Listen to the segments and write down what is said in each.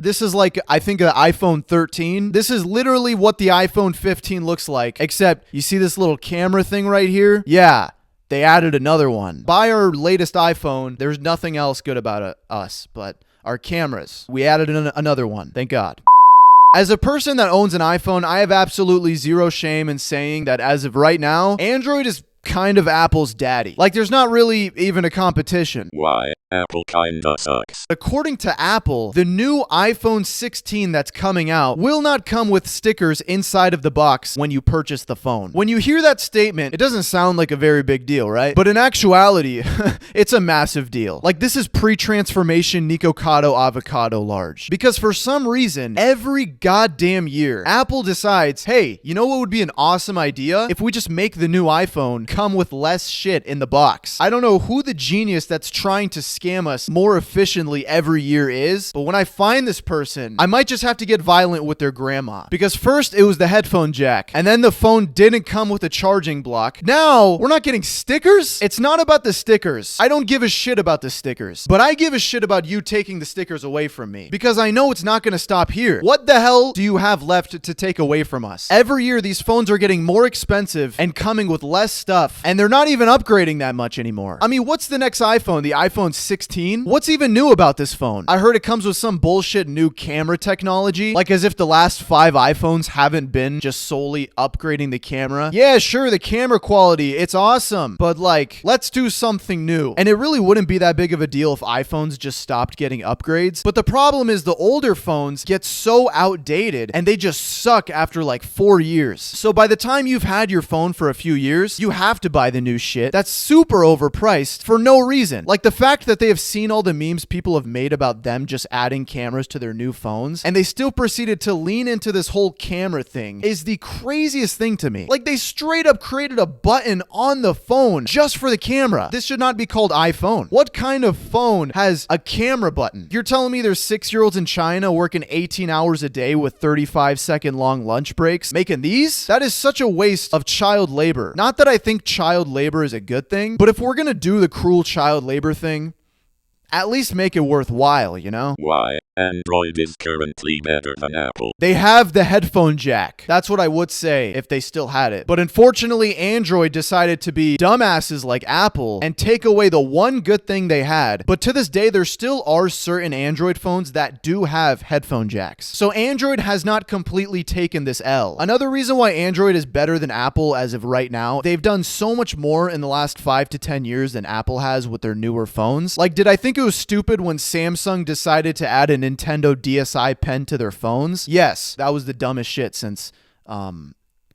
This is like, I think, the iPhone 13. This is literally what the iPhone 15 looks like, except you see this little camera thing right here? Yeah, they added another one. Buy our latest iPhone. There's nothing else good about us, but our cameras. We added another one. Thank God. As a person that owns an iPhone, I have absolutely zero shame in saying that as of right now, Android is kind of Apple's daddy. Like, there's not really even a competition. Why? Apple kinda sucks. According to Apple, the new iPhone 16 that's coming out will not come with stickers inside of the box when you purchase the phone. When you hear that statement, it doesn't sound like a very big deal, right? But in actuality, it's a massive deal. Like, this is pre-transformation Nikocado avocado large. Because for some reason, every goddamn year, Apple decides, hey, you know what would be an awesome idea? If we just make the new iPhone come with less shit in the box. I don't know who the genius that's trying to scam us more efficiently every year is, but when I find this person, I might just have to get violent with their grandma. Because first it was the headphone jack, and then the phone didn't come with a charging block. Now we're not getting stickers? It's not about the stickers. I don't give a shit about the stickers, but I give a shit about you taking the stickers away from me, because I know it's not going to stop here. What the hell do you have left to take away from us? Every year these phones are getting more expensive and coming with less stuff, and they're not even upgrading that much anymore. I mean, what's the next iPhone? The iPhone 16? What's even new about this phone? I heard it comes with some bullshit new camera technology, like as if the last 5 iPhones haven't been just solely upgrading the camera. Yeah, sure, the camera quality, it's awesome, but like, let's do something new. And it really wouldn't be that big of a deal if iPhones just stopped getting upgrades. But the problem is the older phones get so outdated and they just suck after like 4 years. So by the time you've had your phone for a few years, you have to buy the new shit that's super overpriced for no reason. Like the fact that they have seen all the memes people have made about them just adding cameras to their new phones, and they still proceeded to lean into this whole camera thing, is the craziest thing to me. Like, they straight up created a button on the phone just for the camera. This should not be called iPhone. What kind of phone has a camera button? You're telling me there's 6-year-olds in China working 18 hours a day with 35-second long lunch breaks making these? That is such a waste of child labor. Not that I think child labor is a good thing, but if we're gonna do the cruel child labor thing, at least make it worthwhile, you know? Why? Android is currently better than Apple. They have the headphone jack. That's what I would say if they still had it. But unfortunately, Android decided to be dumbasses like Apple and take away the one good thing they had. But to this day, there still are certain Android phones that do have headphone jacks. So Android has not completely taken this L. Another reason why Android is better than Apple as of right now, they've done so much more in the last 5 to 10 years than Apple has with their newer phones. Like, did I think it was stupid when Samsung decided to add an Nintendo DSi pen to their phones? Yes, that was the dumbest shit since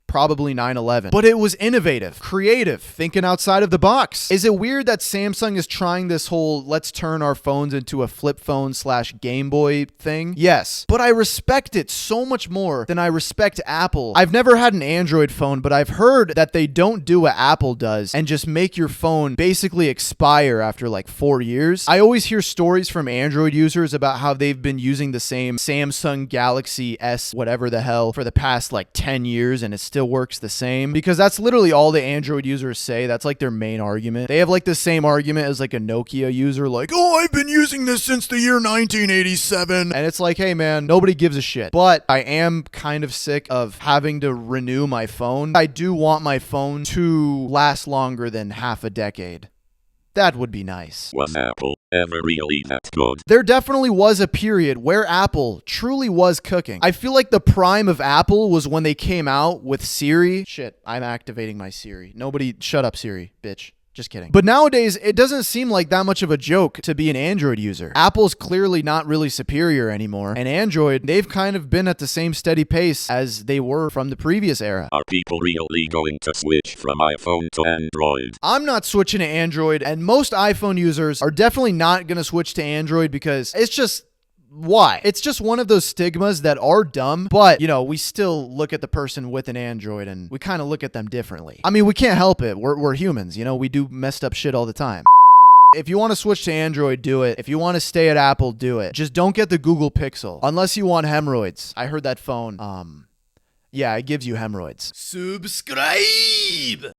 probably 9/11. But it was innovative, creative, thinking outside of the box. Is it weird that Samsung is trying this whole let's turn our phones into a flip phone / Game Boy thing? Yes, but I respect it so much more than I respect Apple. I've never had an Android phone, but I've heard that they don't do what Apple does and just make your phone basically expire after like 4 years. I always hear stories from Android users about how they've been using the same Samsung Galaxy S whatever the hell for the past like 10 years and it's still works the same, because that's literally all the Android users say. That's like their main argument. They have like the same argument as like a Nokia user, like, oh, I've been using this since the year 1987. And it's like, hey man, nobody gives a shit. But I am kind of sick of having to renew my phone. I do want my phone to last longer than half a decade. That would be nice. Was Apple ever really that good? There definitely was a period where Apple truly was cooking. I feel like the prime of Apple was when they came out with Siri. Shit, I'm activating my Siri. Nobody, shut up Siri, bitch. Just kidding. But nowadays, it doesn't seem like that much of a joke to be an Android user. Apple's clearly not really superior anymore. And Android, they've kind of been at the same steady pace as they were from the previous era. Are people really going to switch from iPhone to Android? I'm not switching to Android, and most iPhone users are definitely not going to switch to Android because it's just... why? It's just one of those stigmas that are dumb, but, you know, we still look at the person with an Android and we kind of look at them differently. I mean, we can't help it. We're humans, you know, we do messed up shit all the time. If you want to switch to Android, do it. If you want to stay at Apple, do it. Just don't get the Google Pixel unless you want hemorrhoids. I heard that phone, yeah, it gives you hemorrhoids. Subscribe!